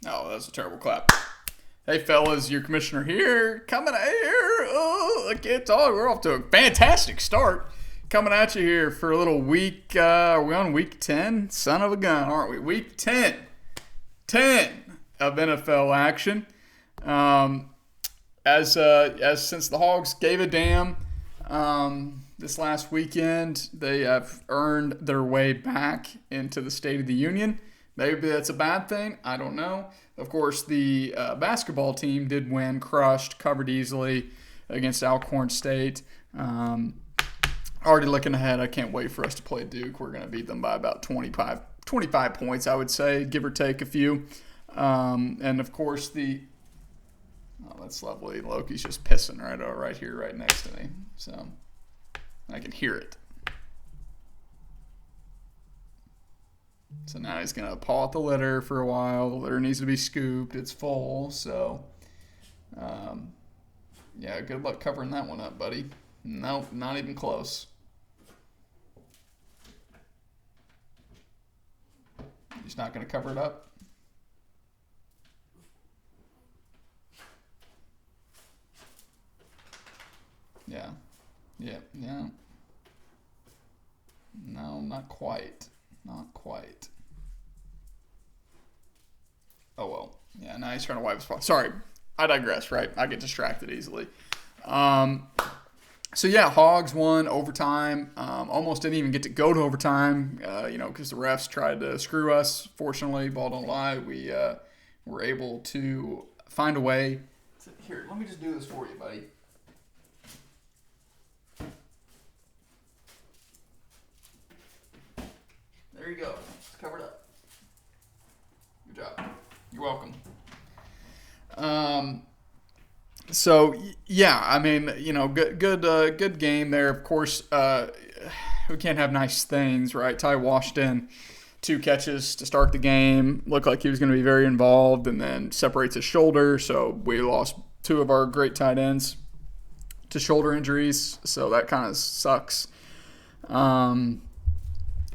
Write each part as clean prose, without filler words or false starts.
Oh, that was a terrible clap. Hey, fellas, your commissioner here. Coming here. Oh, I can't talk. We're off to a fantastic start. Coming at you here for a little week. Are we on week 10? Son of a gun, aren't we? Week 10. 10 of NFL action. As since the Hogs gave a damn this last weekend, they have earned their way back into the State of the Union. Maybe that's a bad thing. I don't know. Of course, the basketball team did win, crushed, covered easily against Alcorn State. Already looking ahead. I can't wait for us to play Duke. We're going to beat them by about 25 points, I would say, give or take a few. And, of course, that's lovely. Loki's just pissing right here, right next to me. So I can hear it. So now he's going to paw at the litter for a while. The litter needs to be scooped. It's full. So, yeah, good luck covering that one up, buddy. Nope, not even close. He's not going to cover it up? Yeah. No, not quite. Not quite. Oh, well. Yeah, now he's trying to wipe his spot. Sorry. I digress, right? I get distracted easily. So, yeah, Hogs won overtime. Almost didn't even get to go to overtime, because the refs tried to screw us. Fortunately, ball don't lie. We were able to find a way. Here, let me just do this for you, buddy. There you go. It's covered up. Good job. You're welcome. So yeah, I mean, good game there. Of course, we can't have nice things, right? Ty Washington, 2 catches to start the game. Looked like he was going to be very involved, and then separates his shoulder. So we lost 2 of our great tight ends to shoulder injuries. So that kind of sucks.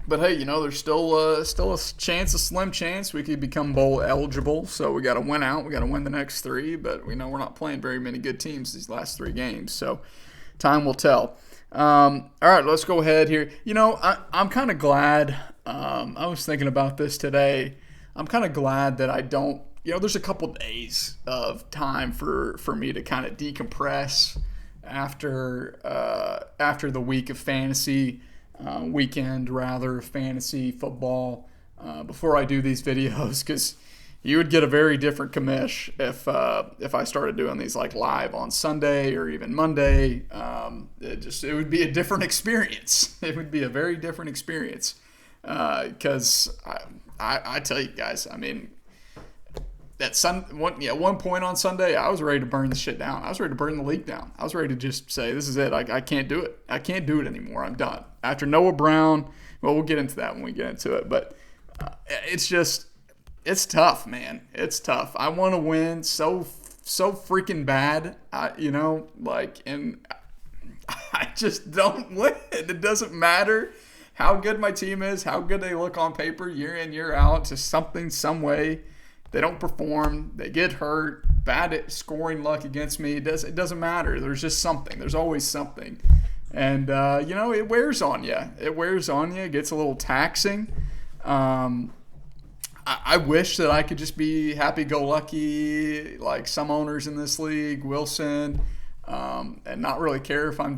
But hey, there's still a chance, a slim chance we could become bowl eligible. So we got to win out. We got to win the next 3. But we know we're not playing very many good teams these last 3 games. So time will tell. All right, let's go ahead here. I'm kind of glad. I was thinking about this today. I'm kind of glad that I don't. There's a couple days of time for me to kind of decompress after the week of fantasy. Weekend rather fantasy football before I do these videos, because you would get a very different commish if I started doing these like live on Sunday or even Monday. It would be a different experience. It would be a very different experience because I tell you guys, I mean, at one point on Sunday, I was ready to burn the shit down. I was ready to burn the league down. I was ready to just say, this is it. I can't do it. I can't do it anymore. I'm done. After Noah Brown, well, we'll get into that when we get into it. But it's tough, man. It's tough. I want to win so freaking bad, and I just don't win. It doesn't matter how good my team is, how good they look on paper year in, year out. Just some way. They don't perform. They get hurt. Bad at scoring luck against me. It doesn't matter. There's just something. There's always something. And, it wears on you. It wears on you. It gets a little taxing. I wish that I could just be happy-go-lucky like some owners in this league, Wilson, and not really care if I'm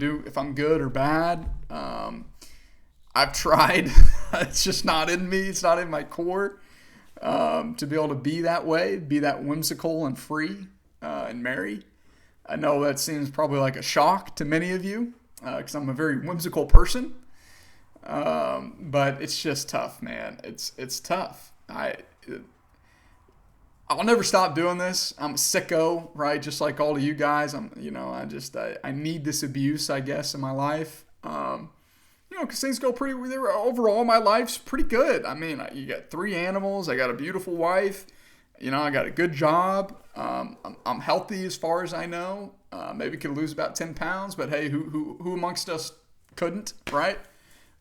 good or bad. I've tried. It's just not in me. It's not in my core. To be able to be that way, be that whimsical and free and merry. I know that seems probably like a shock to many of you because I'm a very whimsical person. But it's just tough, man. It's tough. I'll never stop doing this. I'm a sicko, right? Just like all of you guys. I need this abuse, I guess, in my life. Because things go overall, my life's pretty good. I mean, you got 3 animals. I got a beautiful wife. I got a good job. I'm healthy as far as I know. Maybe could lose about 10 pounds, but hey, who amongst us couldn't, right?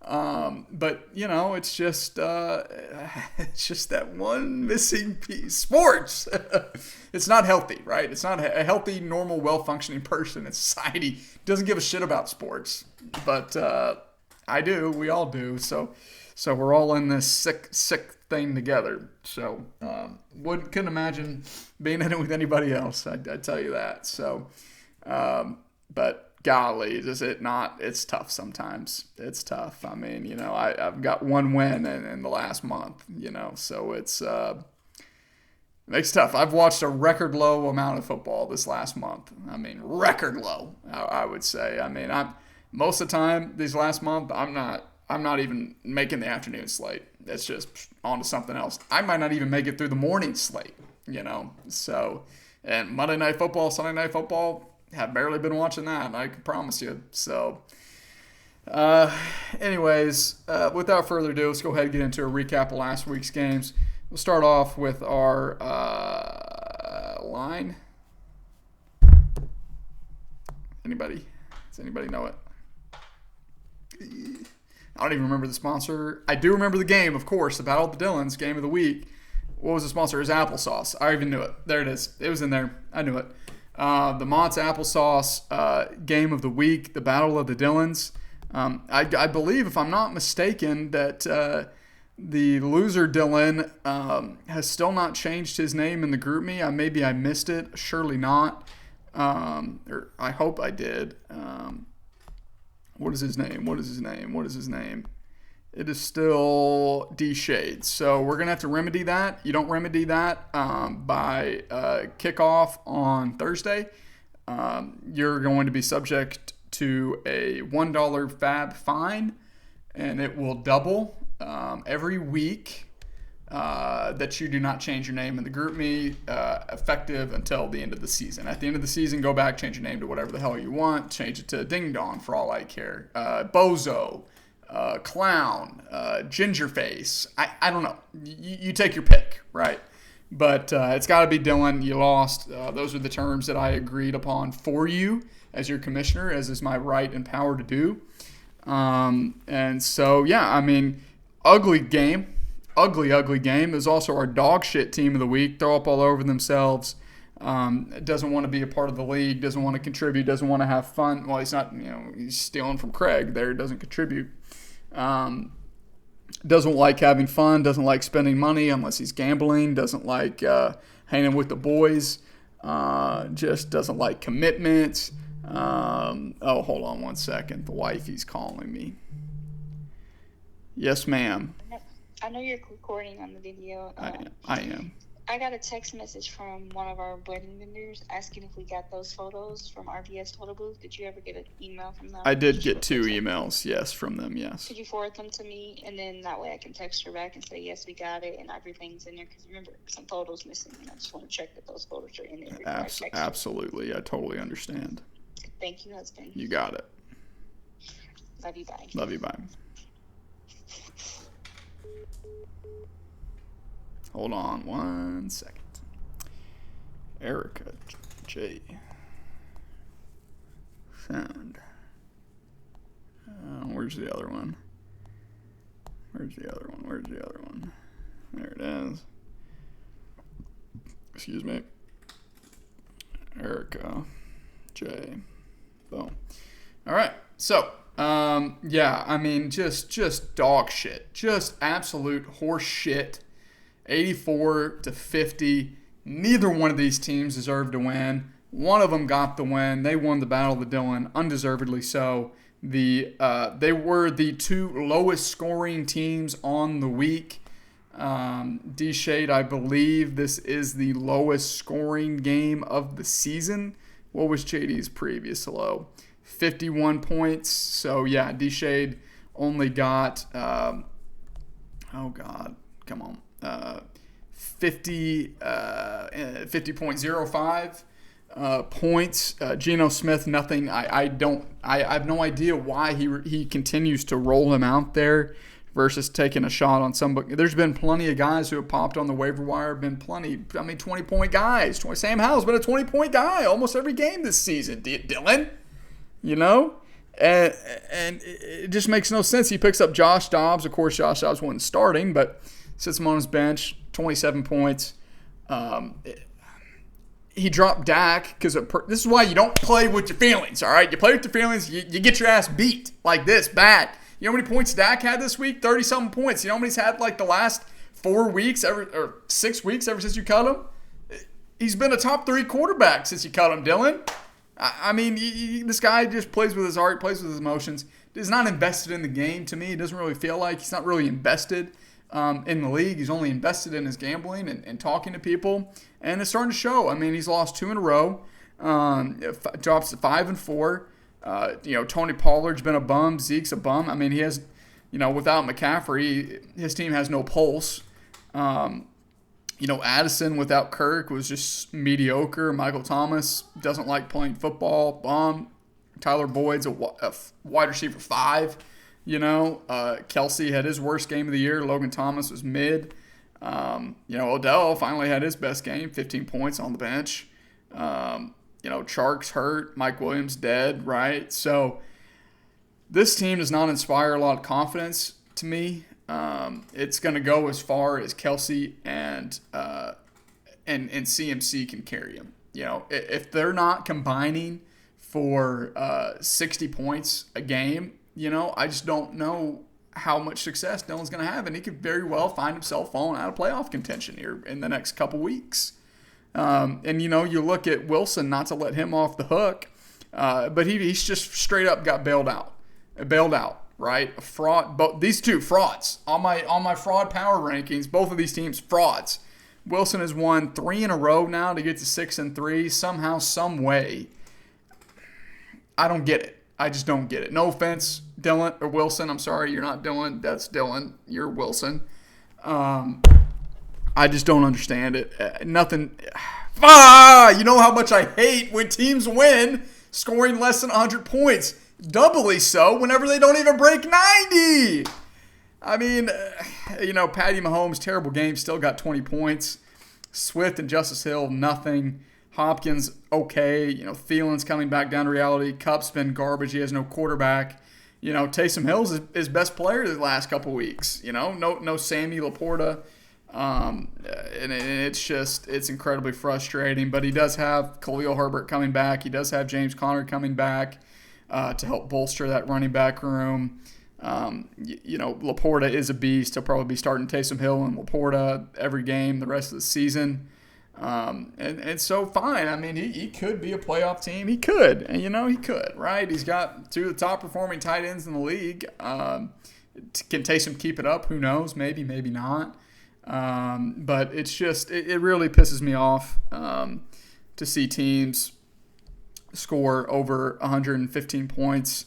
But it's just it's just that one missing piece. Sports. It's not healthy, right? It's not a healthy, normal, well-functioning person in society doesn't give a shit about sports. But I do. We all do. So we're all in this sick thing together. So couldn't imagine being in it with anybody else. I tell you that. So, but. Golly, is it not? It's tough sometimes. It's tough. I mean, I've got one win in the last month, so it makes it tough. I've watched a record low amount of football this last month. I mean, record low, I would say. I mean, most of the time this last month, I'm not even making the afternoon slate. It's just on to something else. I might not even make it through the morning slate, so, and Monday Night Football, Sunday Night Football, have barely been watching that, I can promise you. So, anyways, without further ado, let's go ahead and get into a recap of last week's games. We'll start off with our line. Anybody? Does anybody know it? I don't even remember the sponsor. I do remember the game, of course, the Battle of the Dillons, game of the week. What was the sponsor? It was applesauce. I even knew it. There it is. It was in there. I knew it. The Mott's Applesauce game of the week, the Battle of the Dillons. I believe, if I'm not mistaken, that the loser Dylan has still not changed his name in the GroupMe. Maybe I missed it. Surely not. Or I hope I did. What is his name? It is still D-Shades. So we're going to have to remedy that. You don't remedy that by kickoff on Thursday. You're going to be subject to a $1 FAB fine, and it will double every week that you do not change your name in the GroupMe effective until the end of the season. At the end of the season, go back, change your name to whatever the hell you want. Change it to Ding Dong for all I care. Bozo. Clown, Gingerface. I don't know. You take your pick, right? But it's got to be Dylan. You lost. Those are the terms that I agreed upon for you as your commissioner, as is my right and power to do. And so, yeah, I mean, ugly game. Ugly game. It was also our dog shit team of the week. Throw up all over themselves. Doesn't want to be a part of the league. Doesn't want to contribute. Doesn't want to have fun. Well, he's not, he's stealing from Craig there. Doesn't contribute. Doesn't like having fun, doesn't like spending money unless he's gambling, doesn't like hanging with the boys, just doesn't like commitments. Hold on one second. The wifey's calling me. Yes, ma'am. I know you're recording on the video. I am. I got a text message from one of our wedding vendors asking if we got those photos from RBS Photo Booth. Did you ever get an email from them? I did get 2 emails, yes, from them, yes. Could you forward them to me? And then that way I can text her back and say, yes, we got it, and everything's in there. Because remember, some photos missing, and I just want to check that those photos are in there. Absolutely, I totally understand. Thank you, husband. You got it. Love you, bye. Love you, bye. Hold on one second. Erica J. Sound. Where's the other one? There it is. Excuse me. Erica J. Boom. All right. So, yeah, I mean, just dog shit. Just absolute horse shit. 84-50. Neither one of these teams deserved to win. One of them got the win. They won the Battle of the Dillon, undeservedly so. They were the 2 lowest scoring teams on the week. D-Shade, I believe this is the lowest scoring game of the season. What was JD's previous low? 51 points. So, yeah, D-Shade only got, 50.05 points. Geno Smith, nothing. I have no idea why he continues to roll him out there versus taking a shot on somebody. There's been plenty of guys who have popped on the waiver wire. Been plenty. 20-point guys. Sam Howell's been a 20-point guy almost every game this season. Dylan, And it just makes no sense. He picks up Josh Dobbs. Of course, Josh Dobbs wasn't starting, but sits him on his bench, 27 points. He dropped Dak because this is why you don't play with your feelings, all right? You play with your feelings, you get your ass beat like this, bad. You know how many points Dak had this week? 30-something points. You know how many he's had like the last 4 weeks, or 6 weeks ever since you cut him? He's been a top 3 quarterback since you cut him, Dylan. I mean, this guy just plays with his heart, plays with his emotions. He's not invested in the game to me. It doesn't really feel like he's not really invested in the league. He's only invested in his gambling and talking to people. And it's starting to show. I mean, he's lost 2 in a row. Drops to 5-4. Tony Pollard's been a bum. Zeke's a bum. I mean, he has, without McCaffrey, his team has no pulse. Addison without Kirk was just mediocre. Michael Thomas doesn't like playing football. Bum. Tyler Boyd's a wide receiver 5. Kelsey had his worst game of the year. Logan Thomas was mid. Odell finally had his best game, 15 points on the bench. Chark's hurt. Mike Williams dead, right? So this team does not inspire a lot of confidence to me. It's going to go as far as Kelsey and CMC can carry him. If they're not combining for 60 points a game, I just don't know how much success Dylan's going to have, and he could very well find himself falling out of playoff contention here in the next couple weeks. You look at Wilson, not to let him off the hook, but he's just straight up got bailed out, right? A fraud. These two frauds on my fraud power rankings. Both of these teams frauds. Wilson has won 3 in a row now to get to 6-3 somehow, some way. I don't get it. I just don't get it. No offense, Dylan or Wilson. I'm sorry, you're not Dylan. That's Dylan. You're Wilson. I just don't understand it. Nothing. You know how much I hate when teams win scoring less than 100 points. Doubly so whenever they don't even break 90. I mean, Patty Mahomes, terrible game, still got 20 points. Swift and Justice Hill, nothing. Hopkins, okay. Thielen's coming back down to reality. Kupp's been garbage. He has no quarterback. Taysom Hill's his best player the last couple weeks. No Sammy Laporta. And it's incredibly frustrating. But he does have Khalil Herbert coming back. He does have James Conner coming back to help bolster that running back room. Laporta is a beast. He'll probably be starting Taysom Hill and Laporta every game the rest of the season. And so fine. I mean, he could be a playoff team. He could, and he could, right? He's got 2 of the top performing tight ends in the league. Can Taysom keep it up? Who knows? Maybe not. But it's just, it really pisses me off to see teams score over 115 points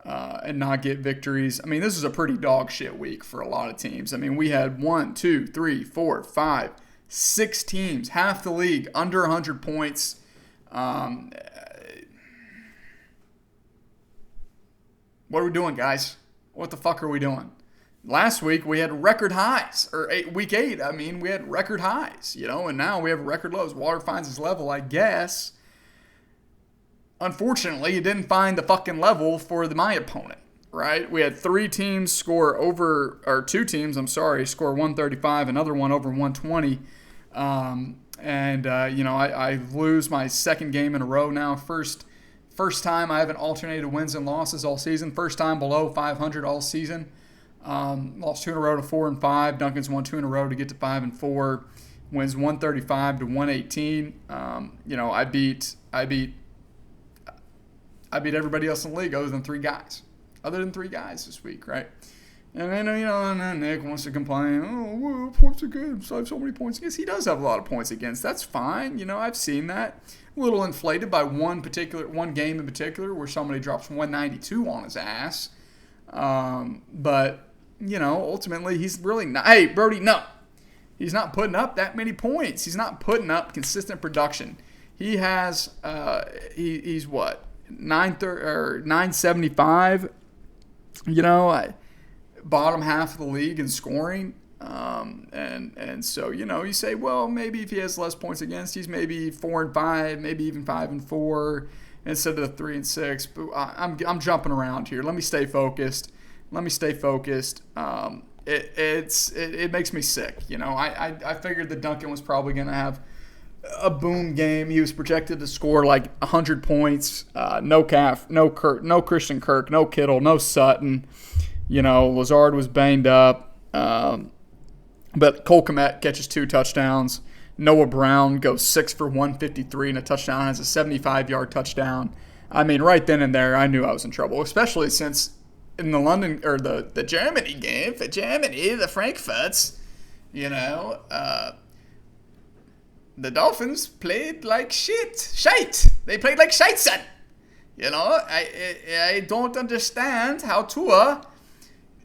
and not get victories. I mean, this is a pretty dog shit week for a lot of teams. I mean, we had 1, 2, 3, 4, 5, 6 teams, half the league, under 100 points. What are we doing, guys? What the fuck are we doing? Last week we had record highs, or week 8, I mean, we had record highs, and now we have record lows. Water finds its level, I guess. Unfortunately, it didn't find the fucking level for my opponent, right? We had 3 teams score over, or 2 teams, score 135, another one over 120. I lose my second game in a row now. First time I haven't alternated wins and losses all season. First time below 500 all season. Lost 2 in a row to 4-5. Duncan's won 2 in a row to get to 5-4. Wins 135 to 118. I beat everybody else in the league other than 3 guys. This week, right? And then, Nick wants to complain, points are good, so I have so many points against. He does have a lot of points against. That's fine. I've seen that. A little inflated by one game in particular where somebody drops 192 on his ass. But, ultimately he's really not. Hey, Brody, no. He's not putting up that many points. He's not putting up consistent production. He has, he's what? 975, bottom half of the league in scoring. And so, you say, well, maybe if he has less points against, he's maybe 4-5, maybe even 5-4. instead of the 3-6. But I'm jumping around here. Let me stay focused. It makes me sick. I figured that Duncan was probably going to have a boom game. He was projected to score like 100 points. No Christian Kirk, no Kittle, no Sutton. Lazard was banged up. But Cole Kmet catches 2 touchdowns. Noah Brown goes 6 for 153 and a touchdown, has a 75-yard touchdown. I mean, right then and there, I knew I was in trouble, especially since in the London or the Germany game for Germany, the Frankfurts, the Dolphins played like shite. They played like shite, son. I don't understand how Tua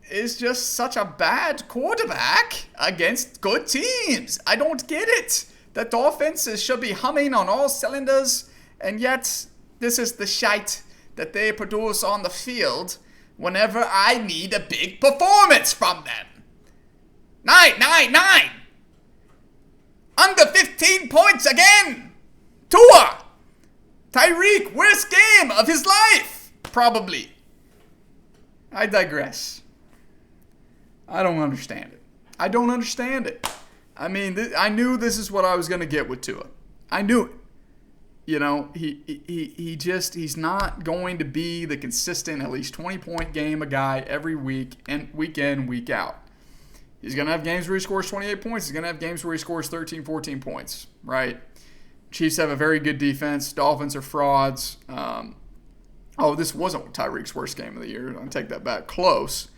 is just such a bad quarterback against good teams. I don't get it. The Dolphins should be humming on all cylinders, and yet this is the shite that they produce on the field whenever I need a big performance from them. 9. Under 15 points again. Tua. Tyreek, worst game of his life, probably. I digress. I don't understand it. I mean, I knew this is what I was going to get with Tua. I knew it. He's not going to be the consistent, at least 20-point game a guy every week, and week in, week out. He's going to have games where he scores 28 points. He's going to have games where he scores 13, 14 points, right? Chiefs have a very good defense. Dolphins are frauds. This wasn't Tyreek's worst game of the year. I'll take that back. Close.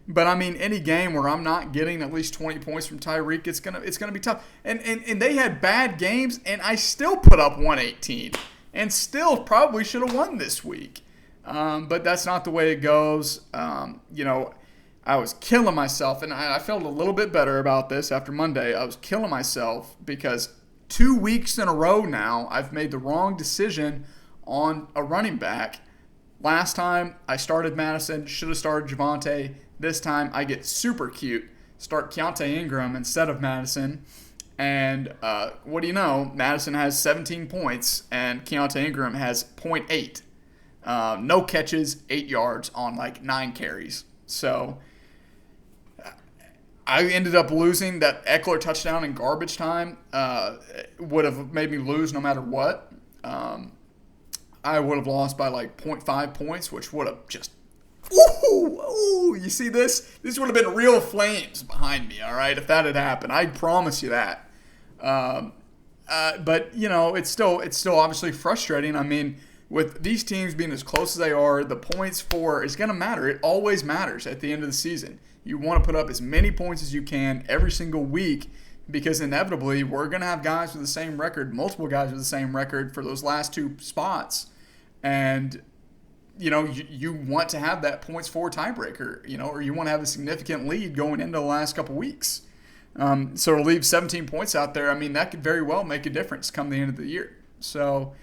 But I mean, any game where I'm not getting at least 20 points from Tyreek, it's gonna be tough. And they had bad games, and I still put up 118, and still probably should have won this week. But that's not the way it goes. I was killing myself, and I felt a little bit better about this after Monday. I was killing myself because 2 weeks in a row now, I've made the wrong decision on a running back. Last time I started Madison, should have started Javonte. This time I get super cute, start Keontae Ingram instead of Madison. And what do you know? Madison has 17 points and Keontae Ingram has 0.8. No catches, 8 yards on like 9 carries. So I ended up losing that Eckler touchdown in garbage time. Would have made me lose no matter what. I would have lost by like 0.5 points, which would have just ooh, you see this? This would have been real flames behind me, all right, if that had happened. I promise you that. But, it's still obviously frustrating. I mean, with these teams being as close as they are, the points for is going to matter. It always matters at the end of the season. You want to put up as many points as you can every single week because inevitably we're going to have guys with the same record, multiple guys with the same record for those last 2 spots. And you want to have that points for tiebreaker, or you want to have a significant lead going into the last couple weeks. So to leave 17 points out there, I mean, that could very well make a difference come the end of the year. So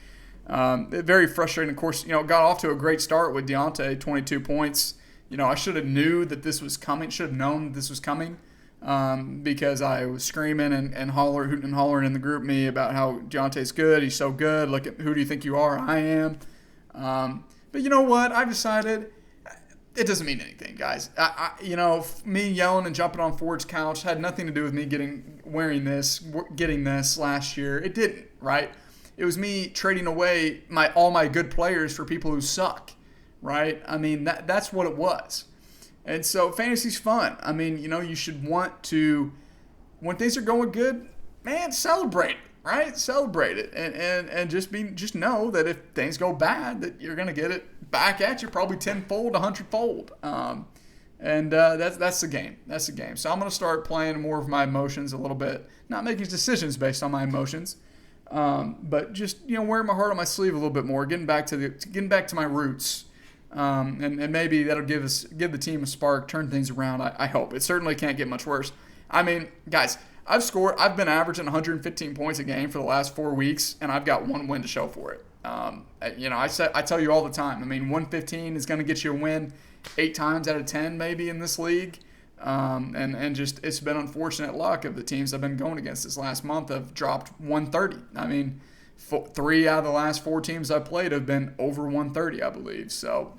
very frustrating. Of course, got off to a great start with Deontay, 22 points. I should have knew that this was coming, should have known this was coming because I was screaming and hooting and hollering in the group me about how Deontay's good. He's so good. Look at who do you think you are? I am. But you know what? I've decided it doesn't mean anything, guys. Me yelling and jumping on Ford's couch had nothing to do with me getting this last year. It didn't, right? It was me trading away all my good players for people who suck, right? I mean, that's what it was. And so fantasy's fun. I mean, you should want to, when things are going good, man, celebrate it. Right? Celebrate it and just know that if things go bad, that you're gonna get it back at you probably 10-fold, 100-fold. That's the game. That's the game. So I'm gonna start playing more of my emotions a little bit, not making decisions based on my emotions, but just wearing my heart on my sleeve a little bit more, getting back to my roots, and maybe that'll give the team a spark, turn things around. I hope. It certainly can't get much worse. I mean, guys. I've been averaging 115 points a game for the last 4 weeks, and I've got 1 win to show for it. I tell you all the time. I mean, 115 is going to get you a win 8 times out of 10 maybe in this league, and just it's been unfortunate luck of the teams I've been going against this last month have dropped 130. I mean, 3 out of the last 4 teams I played have been over 130, I believe. So,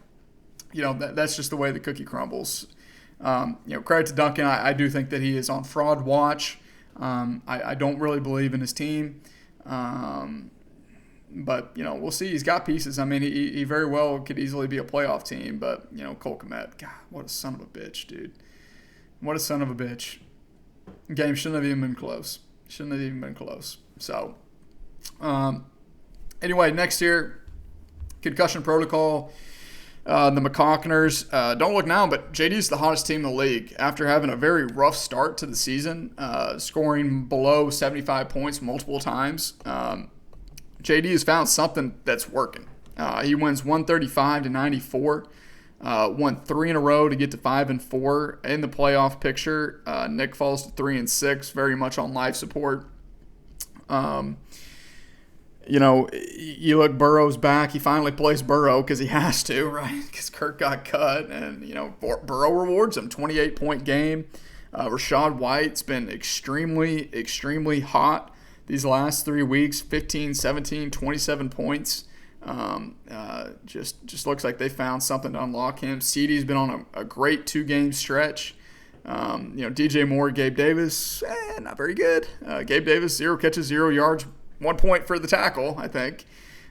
that's just the way the cookie crumbles. Credit to Duncan. I do think that he is on fraud watch. I don't really believe in his team. But, we'll see. He's got pieces. I mean, he very well could easily be a playoff team. But, Cole Kmet, God, what a son of a bitch, dude. What a son of a bitch. Game shouldn't have even been close. So, anyway, next year, concussion protocol. The McCockners, don't look now, but JD's the hottest team in the league after having a very rough start to the season, scoring below 75 points multiple times. JD has found something that's working. He wins 135-94, won 3 in a row to get to 5-4 in the playoff picture. Nick falls to 3-6, very much on life support. You look, Burrow's back. He finally plays Burrow because he has to, right? Because Kirk got cut, and Burrow rewards him. 28-point game. Rachaad White's been extremely, extremely hot these last 3 weeks. 15, 17, 27 points. Just looks like they found something to unlock him. CeeDee's been on a great 2-game stretch. DJ Moore, Gabe Davis, not very good. Gabe Davis, 0 catches, 0 yards. 1 point for the tackle, I think.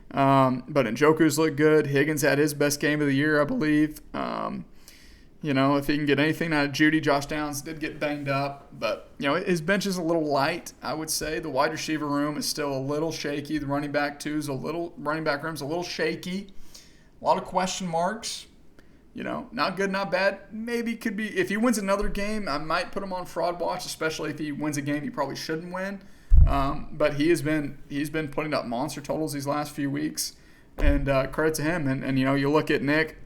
But Njoku's looked good. Higgins had his best game of the year, I believe. If he can get anything out of Judy, Josh Downs did get banged up. But, his bench is a little light, I would say. The wide receiver room is still a little shaky. The running back room's a little shaky. A lot of question marks. Not good, not bad. Maybe could be. If he wins another game, I might put him on fraud watch, especially if he wins a game he probably shouldn't win. But he's been putting up monster totals these last few weeks, and credit to him. And you look at Nick,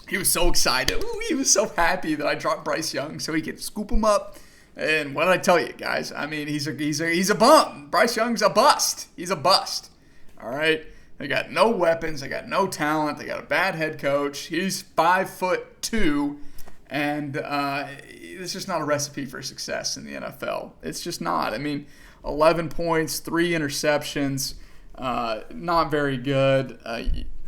he was so excited. Ooh, he was so happy that I dropped Bryce Young so he could scoop him up. And what did I tell you, guys? I mean, he's a bum. Bryce Young's a bust. He's a bust. All right. They got no weapons. They got no talent. They got a bad head coach. He's 5'2", and it's just not a recipe for success in the NFL. It's just not. I mean, 11 points, 3 interceptions, not very good.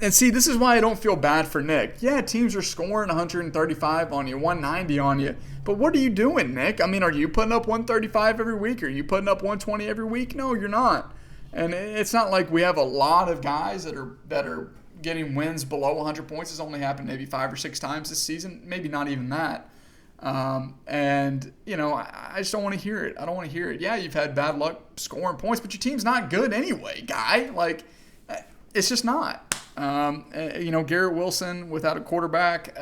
And see, this is why I don't feel bad for Nick. Yeah, teams are scoring 135 on you, 190 on you. But what are you doing, Nick? I mean, are you putting up 135 every week? Are you putting up 120 every week? No, you're not. And it's not like we have a lot of guys that are getting wins below 100 points. It's only happened maybe 5 or 6 times this season. Maybe not even that. I just don't want to hear it. I don't want to hear it. Yeah, you've had bad luck scoring points, but your team's not good anyway, guy. Like, it's just not. Garrett Wilson without a quarterback.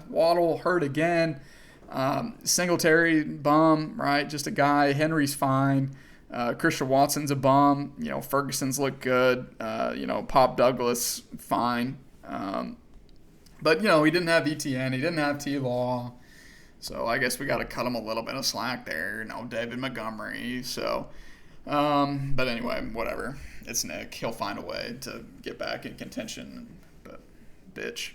Waddle hurt again. Singletary, bum, right? Just a guy. Henry's fine. Christian Watson's a bum. Ferguson's looked good. Pop Douglas, fine. But he didn't have ETN. He didn't have T-Law. So I guess we got to cut him a little bit of slack there. David Montgomery. So, but anyway, whatever. It's Nick. He'll find a way to get back in contention. But, bitch.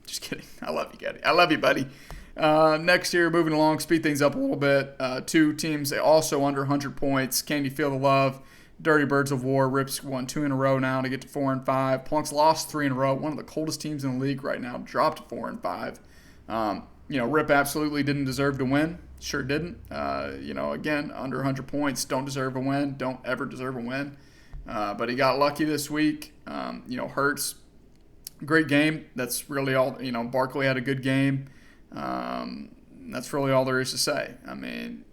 Just kidding. I love you, Getty. I love you, buddy. Next year, moving along, speed things up a little bit. 2 teams, they also under 100 points. Can you feel the love? Dirty Birds of War. Rips won 2 in a row now to get to 4-5. Plunks lost 3 in a row. One of the coldest teams in the league right now. Dropped to 4-5. Rip absolutely didn't deserve to win. Sure didn't. Again, under 100 points, don't deserve a win. Don't ever deserve a win. But he got lucky this week. Hurts, great game. That's really all. Barkley had a good game. That's really all there is to say. I mean,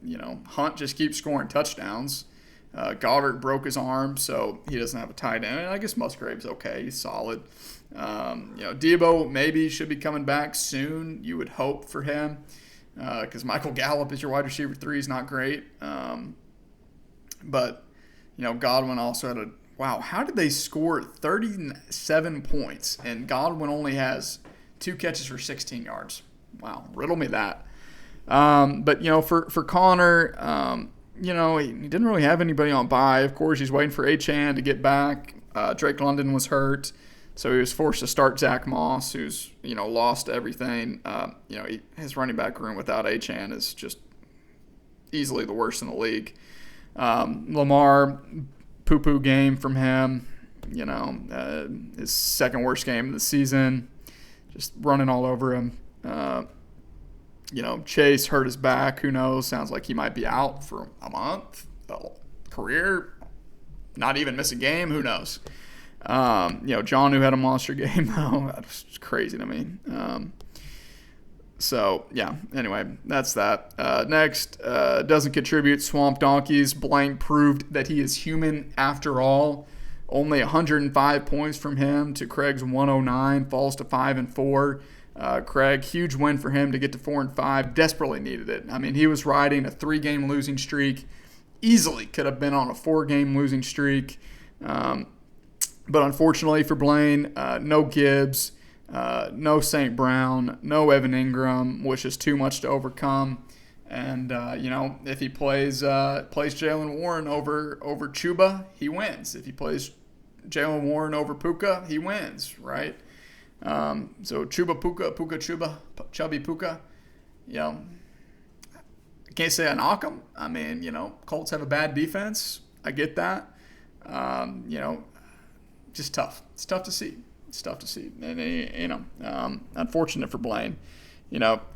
Hunt just keeps scoring touchdowns. Goddard broke his arm, so he doesn't have a tight end. And I guess Musgrave's okay. He's solid. Debo maybe should be coming back soon. You would hope for him because Michael Gallup is your wide receiver 3. He's not great. But Godwin also had how did they score 37 points and Godwin only has 2 catches for 16 yards? Wow, riddle me that. But for Connor, he didn't really have anybody on bye. Of course, he's waiting for Achane to get back. Drake London was hurt. So he was forced to start Zach Moss, who's, lost everything. His running back room without Achane is just easily the worst in the league. Lamar poo-poo game from him. His second worst game of the season. Just running all over him. Chase hurt his back. Who knows? Sounds like he might be out for a month. Career, not even miss a game. Who knows? John, who had a monster game, though, that's crazy to me. Anyway, that's that. Next, doesn't contribute. Swamp Donkeys. Blaine proved that he is human after all. Only 105 points from him to Craig's 109. Falls to 5-4. Craig, huge win for him to get to 4-5. Desperately needed it. I mean, he was riding a 3-game losing streak. Easily could have been on a 4-game losing streak. But unfortunately for Blaine, no Gibbs, no St. Brown, no Evan Ingram, which is too much to overcome. And, if he plays Jaylen Warren over Chuba, he wins. If he plays Jaylen Warren over Puka, he wins, right? So Chuba Puka, Puka Chuba, Chubby Puka, I can't say I knock him. I mean, Colts have a bad defense. I get that. Just tough. It's tough to see. And, unfortunate for Blaine.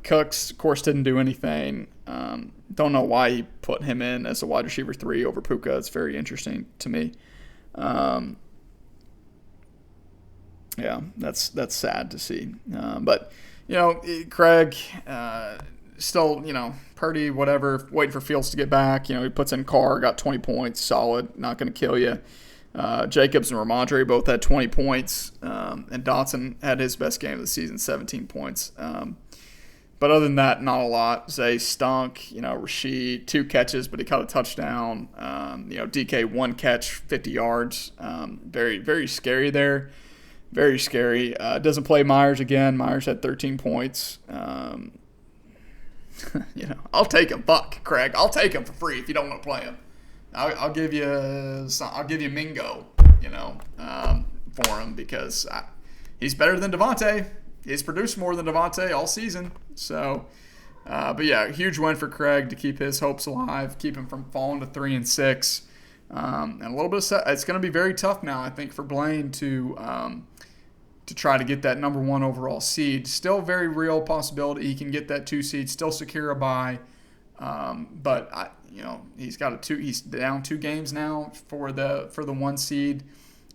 Cooks, of course, didn't do anything. Don't know why he put him in as a wide receiver 3 over Puka. It's very interesting to me. That's sad to see. But Craig, still, Purdy, whatever, waiting for Fields to get back. He puts in Carr, got 20 points, solid, not going to kill you. Jacobs and Ramondre both had 20 points, and Dotson had his best game of the season, 17 points. But other than that, not a lot. Zay stunk. Rashid, 2 catches, but he caught a touchdown. DK, 1 catch, 50 yards. Very, very scary there. Very scary. Doesn't play Myers again. Myers had 13 points. I'll take him. Fuck, Craig. I'll take him for free if you don't want to play him. I'll give you Mingo, for him because he's better than Devontae. He's produced more than Devontae all season. So, huge win for Craig to keep his hopes alive, keep him from falling to 3-6. And a little bit it's going to be very tough now, I think, for Blaine to try to get that number 1 overall seed. Still a very real possibility he can get that 2 seed, still secure a bye. But he's got he's down 2 games now for the 1 seed.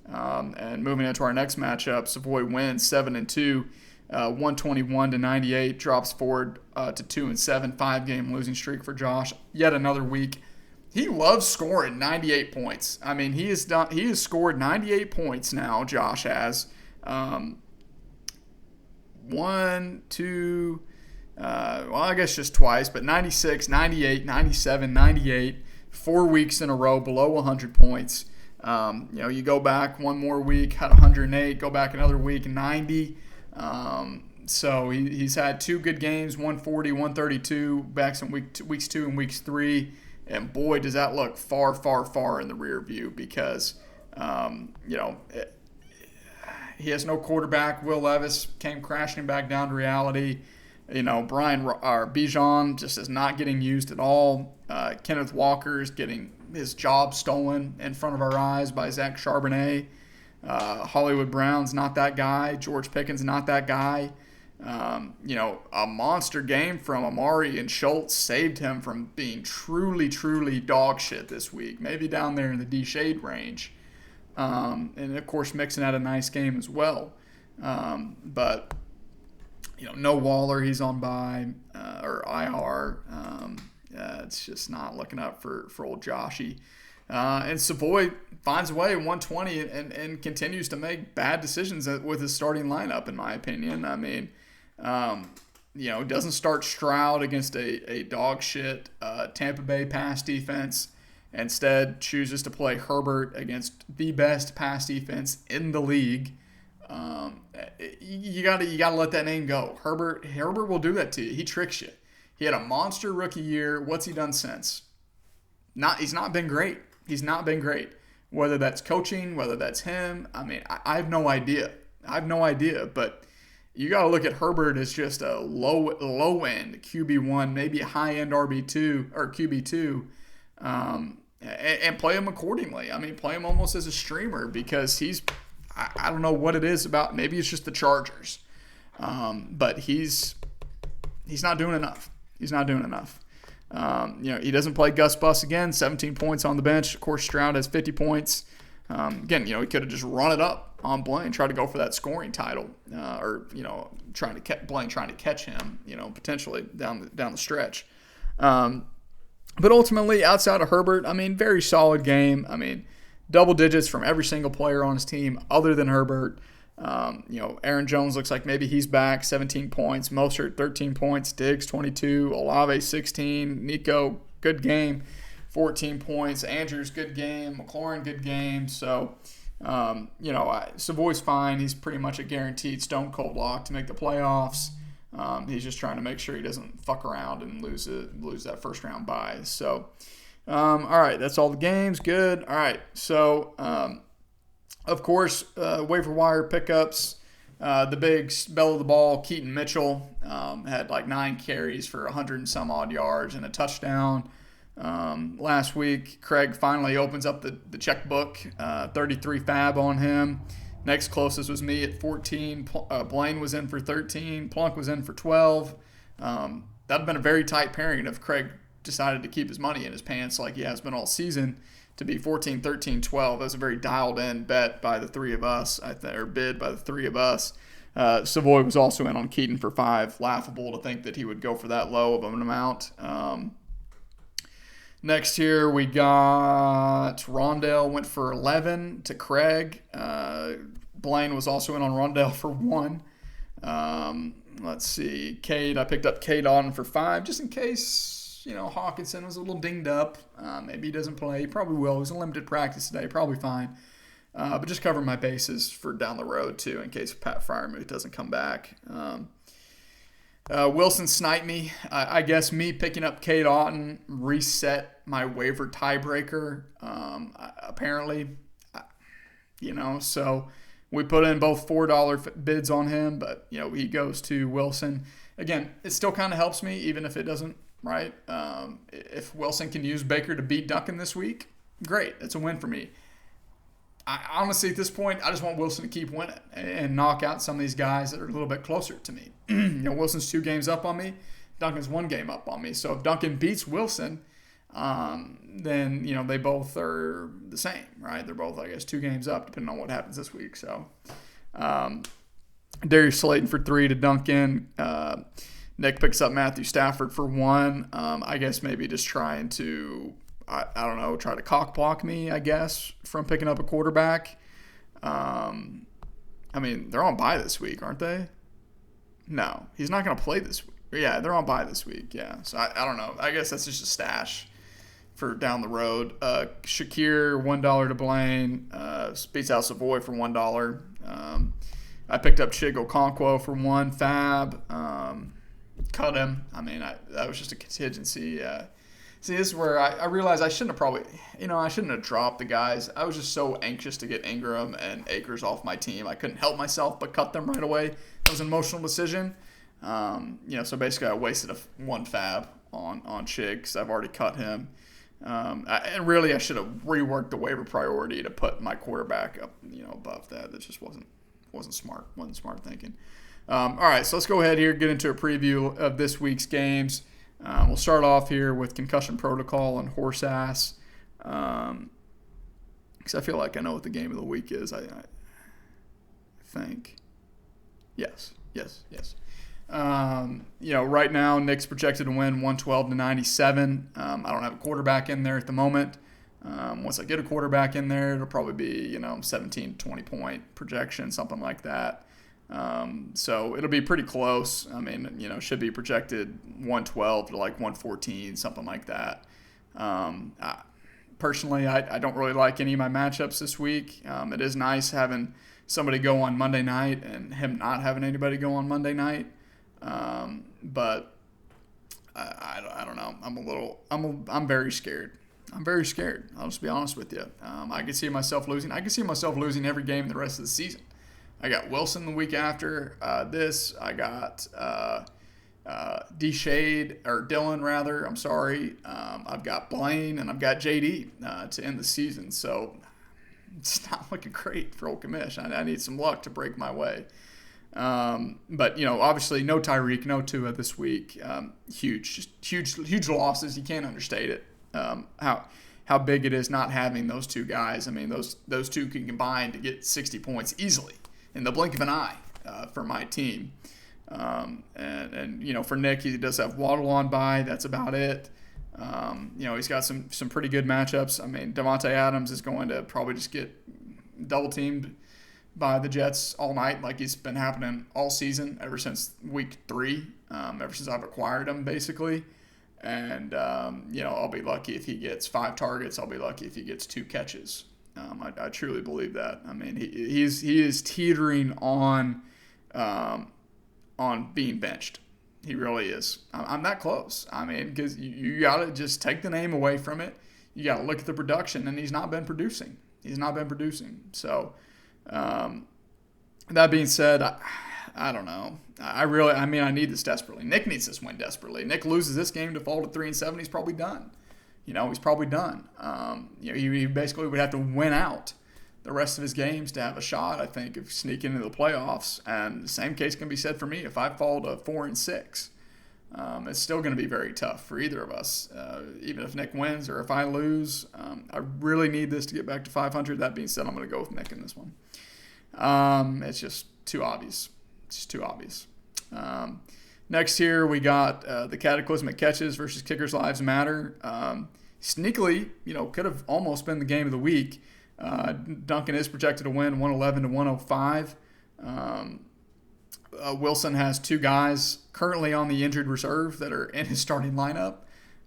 And moving into our next matchup, Savoy wins 7-2, 121-98, drops forward to 2-7, 5-game losing streak for Josh. Yet another week. He loves scoring 98 points. I mean, he has scored 98 points now. Josh has 1, 2. I guess just twice, but 96, 98, 97, 98, 4 weeks in a row below 100 points. You go back one more week, had 108, go back another week, 90. So he's had 2 good games, 140, 132, back in weeks 2 and weeks 3. And boy, does that look far, far, far in the rear view because, he has no quarterback. Will Levis came crashing back down to reality. Bijan just is not getting used at all. Kenneth Walker is getting his job stolen in front of our eyes by Zach Charbonnet. Hollywood Brown's not that guy. George Pickens not that guy. A monster game from Amari and Schultz saved him from being truly, truly dog shit this week. Maybe down there in the D-Shade range. And, of course, Mixon had a nice game as well. But no Waller, he's on bye or IR. It's just not looking up for old Joshy. And Savoy finds a way 120 and continues to make bad decisions with his starting lineup, in my opinion. I mean, doesn't start Stroud against a dog shit Tampa Bay pass defense. Instead, chooses to play Herbert against the best pass defense in the league. You gotta let that name go. Herbert will do that to you. He tricks you. He had a monster rookie year. What's he done since? He's not been great. He's not been great. Whether that's coaching, whether that's him, I mean, I have no idea. But you got to look at Herbert as just a low end QB1, maybe a high end RB2 or QB2. and play him accordingly. I mean, play him almost as a streamer because I don't know what it is about. Maybe it's just the Chargers, but he's not doing enough. He's not doing enough. He doesn't play Gus Bus again. 17 points on the bench. Of course, Stroud has 50 points. Again, he could have just run it up on Blaine, try to go for that scoring title, or trying to catch him, potentially down the stretch. But ultimately, outside of Herbert, I mean, very solid game. I mean, double digits from every single player on his team other than Herbert. Aaron Jones looks like maybe he's back, 17 points. Mostert, 13 points. Diggs, 22. Olave, 16. Nico, good game, 14 points. Andrews, good game. McLaurin, good game. So, Savoy's fine. He's pretty much a guaranteed stone cold lock to make the playoffs. He's just trying to make sure he doesn't fuck around and lose that first round bye. So, all right, that's all the games. Good. All right. So, of course, waiver wire pickups. The big bell of the ball, Keaton Mitchell, had like 9 carries for 100 and some odd yards and a touchdown. Last week, Craig finally opens up the checkbook, 33 fab on him. Next closest was me at 14. Blaine was in for 13. Plunk was in for 12. That would have been a very tight pairing if Craig decided to keep his money in his pants like he has been all season. To be 14, 13, 12. That was a very dialed-in bet by the three of us, or bid by the three of us. Savoy was also in on Keaton for 5. Laughable to think that he would go for that low of an amount. Next here we got Rondale went for 11 to Craig. Blaine was also in on Rondale for 1. Let's see. Cade, I picked up Cade on for 5 just in case, Hawkinson was a little dinged up. Maybe he doesn't play. He probably will. It was a limited practice today. Probably fine. But just cover my bases for down the road, too, in case Pat Freiermuth doesn't come back. Wilson sniped me. I guess me picking up Cade Otton reset my waiver tiebreaker, apparently. So we put in both $4 bids on him, but, he goes to Wilson. Again, it still kind of helps me, even if it doesn't, right? If Wilson can use Baker to beat Duncan this week, great. It's a win for me. I honestly, at this point, I just want Wilson to keep winning and knock out some of these guys that are a little bit closer to me. Wilson's 2 games up on me. Duncan's 1 game up on me. So if Duncan beats Wilson, then, they both are the same, right? They're both, I guess, 2 games up, depending on what happens this week. So Darius Slayton for 3 to Duncan. Nick picks up Matthew Stafford for 1. I guess maybe just trying to, I don't know, try to cock block me, I guess, from picking up a quarterback. They're on bye this week, aren't they? No, he's not going to play this week. Yeah, they're on bye this week, yeah. So I don't know. I guess that's just a stash for down the road. Shakir, $1 to Blaine. Beats out Savoy for $1. I picked up Chig Okonkwo for 1 fab. Cut him. That was just a contingency. See, this is where I realized I shouldn't have dropped the guys. I was just so anxious to get Ingram and Akers off my team. I couldn't help myself but cut them right away. That was an emotional decision. So basically I wasted 1 fab on Chig because I've already cut him. And really I should have reworked the waiver priority to put my quarterback up, above that. That just wasn't smart. Wasn't smart thinking. All right, so let's go ahead here, get into a preview of this week's games. We'll start off here with Concussion Protocol and Horse Ass, because I feel like I know what the game of the week is. I think. Yes. Right now Nick's projected to win 112-97. I don't have a quarterback in there at the moment. Once I get a quarterback in there, it'll probably be 17, 20 point projection, something like that. So it'll be pretty close. Should be projected 112 to like 114, something like that. Personally, I don't really like any of my matchups this week. It is nice having somebody go on Monday night and him not having anybody go on Monday night. But I don't know. I'm very scared. I'm very scared. I'll just be honest with you. I can see myself losing. I can see myself losing every game in the rest of the season. I got Wilson the week after this. I got D-Shade, or Dylan rather, I'm sorry. I've got Blaine, and I've got JD to end the season. So it's not looking great for Ole Miss. I need some luck to break my way. But obviously no Tyreek, no Tua this week. Huge losses. You can't understate it. How big it is not having those two guys. I mean, those two can combine to get 60 points easily in the blink of an eye for my team. And for Nick, he does have Waddle on bye. That's about it. He's got some pretty good matchups. I mean, Davante Adams is going to probably just get double teamed by the Jets all night, like he's been happening all season ever since week 3, ever since I've acquired him, basically. And I'll be lucky if he gets 5 targets. I'll be lucky if he gets 2 catches. I truly believe that. I mean, he is teetering on being benched. He really is. I'm that close. I mean, because you got to just take the name away from it. You got to look at the production, and he's not been producing. So, that being said, I don't know. I need this desperately. Nick needs this win desperately. Nick loses this game to fall to 3-7. He's probably done. He's probably done. He basically would have to win out the rest of his games to have a shot, I think, of sneaking into the playoffs. And the same case can be said for me. If I fall to 4-6, it's still going to be very tough for either of us. Even if Nick wins or if I lose, I really need this to get back to 500. That being said, I'm going to go with Nick in this one. It's just too obvious. Next here, we got the Cataclysmic Catches versus Kickers Lives Matter. Sneakily, could have almost been the game of the week. Duncan is projected to win 111-105. Wilson has 2 guys currently on the injured reserve that are in his starting lineup.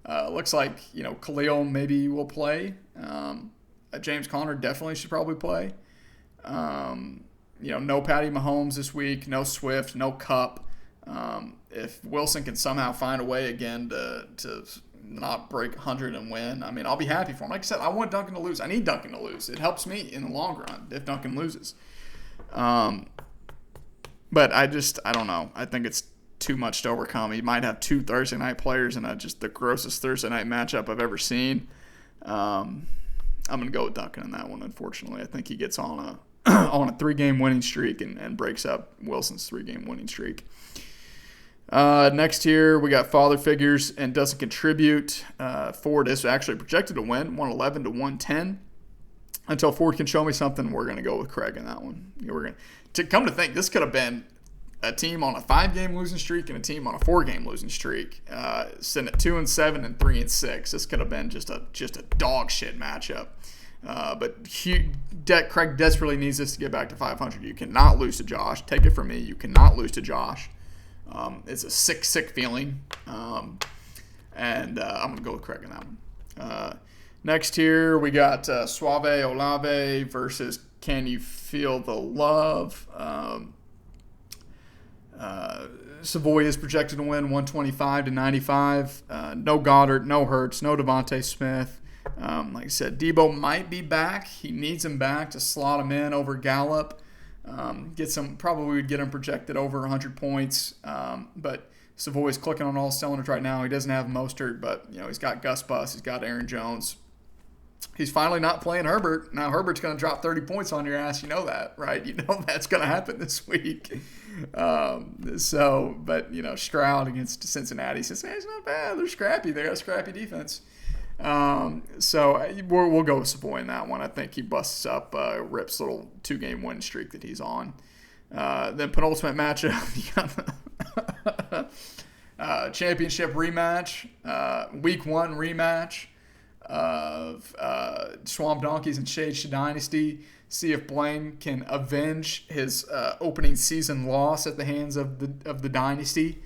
Looks like, Khalil maybe will play. James Conner definitely should probably play. No Patty Mahomes this week, no Swift, no Kupp. If Wilson can somehow find a way again to not break 100 and win, I mean, I'll be happy for him. Like I said, I want Duncan to lose. I need Duncan to lose. It helps me in the long run if Duncan loses. But I don't know. I think it's too much to overcome. He might have 2 Thursday night players in just the grossest Thursday night matchup I've ever seen. I'm going to go with Duncan in that one, unfortunately. I think he gets on a 3-game winning streak and breaks up Wilson's 3-game winning streak. Next here, we got Father Figures and Doesn't Contribute. Ford is actually projected to win 111-110. Until Ford can show me something, we're going to go with Craig in that one. To come to think, this could have been a team on a 5-game losing streak and a team on a 4-game losing streak, sitting at 2-7 and 3-6. This could have been just a dog shit matchup. But Craig desperately needs this to get back to 500. You cannot lose to Josh. Take it from me. You cannot lose to Josh. It's a sick feeling. And I'm going to go with Craig in that one. Next here, we got Suave Olave versus Can You Feel the Love? Savoy is projected to win 125-95. No Goddard, no Hurts, no Devontae Smith. Like I said, Debo might be back. He needs him back to slot him in over Gallup. Probably would get him projected over 100 points. But Savoy's clicking on all cylinders right now. He doesn't have Mostert, but he's got Gus Bus. He's got Aaron Jones. He's finally not playing Herbert. Now Herbert's going to drop 30 points on your ass. You know that, right? You know that's going to happen this week. But Stroud against Cincinnati. Cincinnati's not bad. They're scrappy. They got a scrappy defense. So we'll go with Savoy in that one. I think he busts up Rip's little 2-game win streak that he's on. Then penultimate matchup, championship rematch, week 1 rematch of Swamp Donkeys and Shade Dynasty. See if Blaine can avenge his opening season loss at the hands of the Dynasty.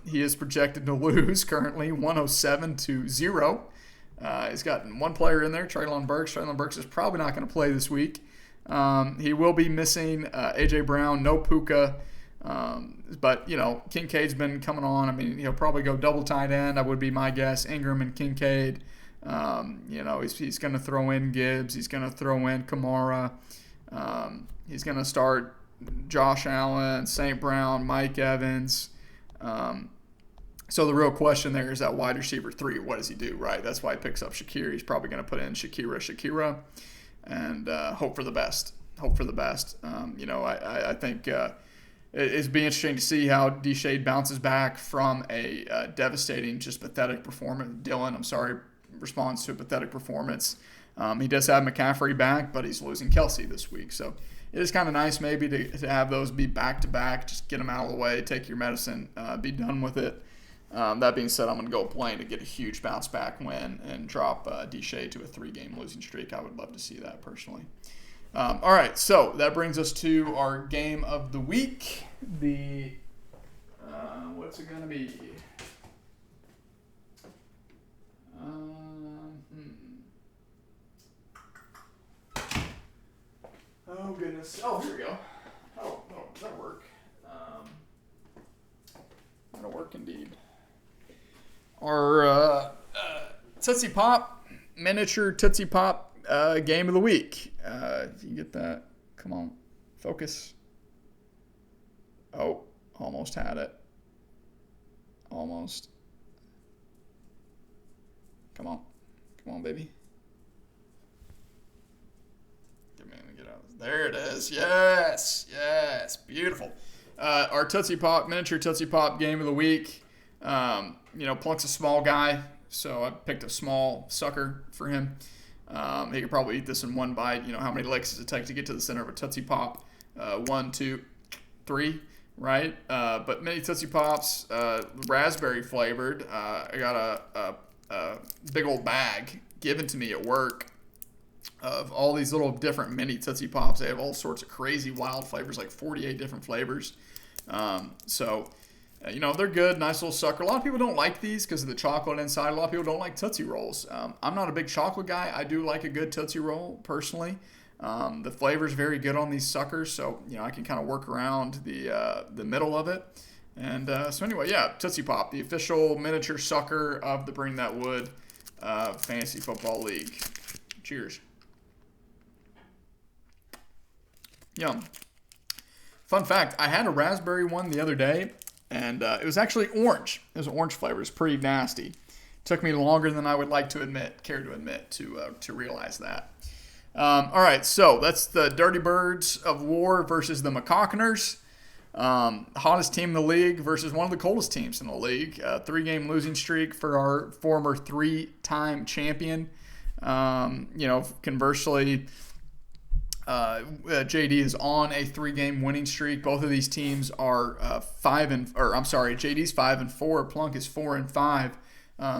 He is projected to lose currently 107-0. He's got 1 player in there, Traylon Burks. Traylon Burks is probably not going to play this week. He will be missing A.J. Brown, no Puka. But, Kincaid's been coming on. I mean, he'll probably go double tight end, that would be my guess. Ingram and Kincaid. He's going to throw in Gibbs. He's going to throw in Kamara. He's going to start Josh Allen, St. Brown, Mike Evans. So the real question there is that wide receiver 3. What does he do, right? That's why he picks up Shakir. He's probably going to put in Shakira, and hope for the best. Hope for the best. I think it'd be interesting to see how Deshade bounces back from a devastating, just pathetic performance. Dylan, responds to a pathetic performance. He does have McCaffrey back, but he's losing Kelsey this week. So it is kind of nice maybe to have those be back-to-back. Just get them out of the way, take your medicine, be done with it. That being said, I'm going to go Blaine to get a huge bounce-back win and drop Deshade to a 3-game losing streak. I would love to see that personally. All right, so that brings us to our game of the week. What's it going to be? Oh, goodness. Oh, here we go. Oh, that'll work. That'll work indeed. Our Tootsie Pop, miniature Tootsie Pop game of the week. You get that? Come on. Focus. Oh, almost had it. Almost. Come on, baby. Get out. There it is. Yes, beautiful. Our Tootsie Pop, miniature Tootsie Pop game of the week. Plunk's a small guy, so I picked a small sucker for him. He could probably eat this in one bite. How many licks does it take to get to the center of a Tootsie Pop? 1, 2, 3, right? But mini Tootsie Pops, raspberry flavored. I got a big old bag given to me at work of all these little different mini Tootsie Pops. They have all sorts of crazy wild flavors, like 48 different flavors. They're good, nice little sucker. A lot of people don't like these because of the chocolate inside. A lot of people don't like Tootsie Rolls. I'm not a big chocolate guy. I do like a good Tootsie Roll, personally. The flavor's very good on these suckers, so I can kind of work around the middle of it. And Tootsie Pop, the official miniature sucker of the Bring That Wood Fantasy Football League. Cheers. Yum. Fun fact, I had a raspberry one the other day, and it was actually orange. It was an orange flavor. It was pretty nasty. Took me longer than I would like to care to admit, to realize that. All right, so that's the Dirty Birds of War versus the McCockners. Hottest team in the league versus one of the coldest teams in the league. 3-game losing streak for our former 3-time champion. Conversely, JD is on a 3-game winning streak. Both of these teams are JD's 5-4. Plunk is 4-5.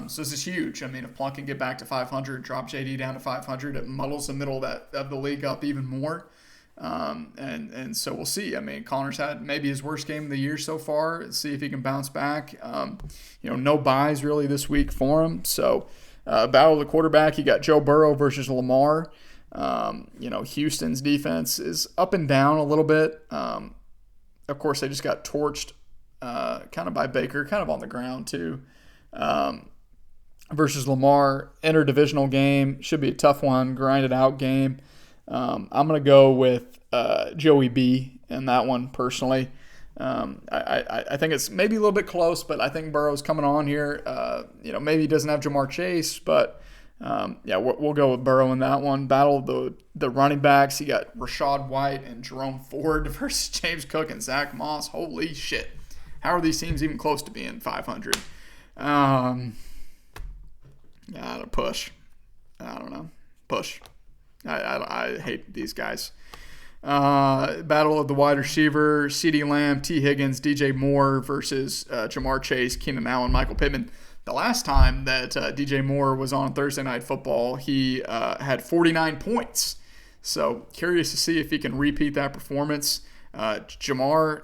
So this is huge. If Plunk can get back to 500, drop JD down to 500, it muddles the middle of the league up even more. And so we'll see. Connor's had maybe his worst game of the year so far. Let's see if he can bounce back. No buys really this week for him. So battle of the quarterback, you got Joe Burrow versus Lamar. Houston's defense is up and down a little bit. Of course, they just got torched kind of by Baker, kind of on the ground too. Versus Lamar, interdivisional game. Should be a tough one, grinded out game. I'm going to go with Joey B in that one personally. I think it's maybe a little bit close, but I think Burrow's coming on here. Maybe he doesn't have Jamar Chase, but we'll go with Burrow in that one. Battle of the running backs. You got Rashad White and Jerome Ford versus James Cook and Zach Moss. Holy shit. How are these teams even close to being 500? To push. I don't know. Push. I hate these guys. Battle of the wide receiver, CeeDee Lamb, T. Higgins, DJ Moore versus Jamar Chase, Keenan Allen, Michael Pittman. The last time that DJ Moore was on Thursday Night Football, he had 49 points. So curious to see if he can repeat that performance. Jamar,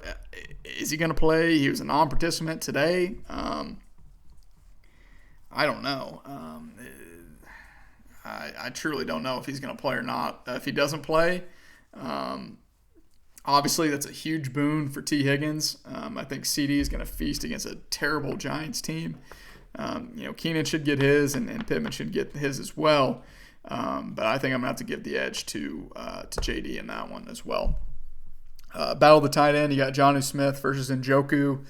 is he going to play? He was a non-participant today. I don't know. I truly don't know if he's going to play or not. If he doesn't play, obviously that's a huge boon for T. Higgins. I think CD is going to feast against a terrible Giants team. Keenan should get his, and Pittman should get his as well. But I think I'm going to have to give the edge to JD in that one as well. Battle of the tight end, you got Jonnu Smith versus Njoku.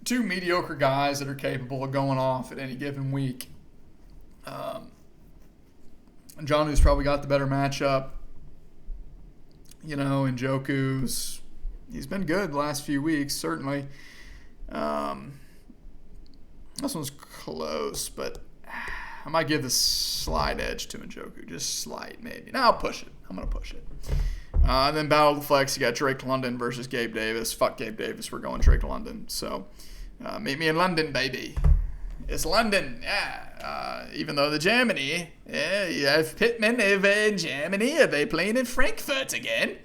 two mediocre guys that are capable of going off at any given week. Ngannu's probably got the better matchup. You know, and Njoku's, he's been good the last few weeks, certainly. This one's close, but I might give the slight edge to Njoku. Just slight, maybe. No, I'll push it. I'm going to push it. Then Battle of the Flex, you got Drake London versus Gabe Davis. Fuck Gabe Davis. We're going Drake London. So, meet me in London, baby. It's London, yeah. Even though the Germany, you have Pittman over in Germany. Are they playing in Frankfurt again?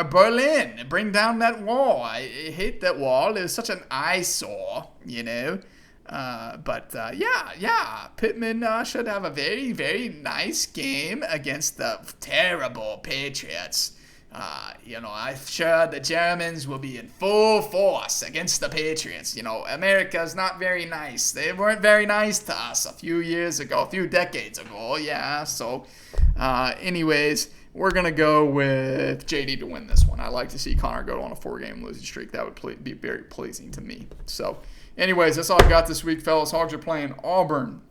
Berlin, bring down that wall. I hate that wall. It was such an eyesore, you know. Yeah, Pittman should have a very, very nice game against the terrible Patriots. I'm sure the Germans will be in full force against the Patriots. You know, America's not very nice. They weren't very nice to us a few decades ago, yeah. So, anyways, we're going to go with JD to win this one. I like to see Connor go on a 4-game losing streak. That would be very pleasing to me. So, anyways, that's all I got this week, fellas. Hogs are playing Auburn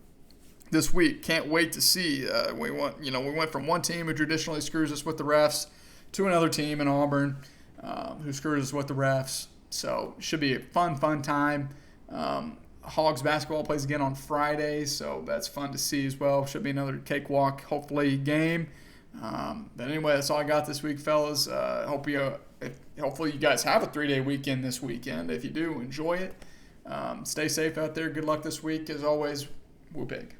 this week. Can't wait to see. We went from one team who traditionally screws us with the refs to another team in Auburn who screws us with the refs. So, should be a fun time. Hogs basketball plays again on Friday, so that's fun to see as well. Should be another cakewalk, hopefully, game. But anyway, that's all I got this week, fellas. Hopefully you guys have a 3-day weekend this weekend. If you do, enjoy it. Stay safe out there. Good luck this week. As always, whoop pig.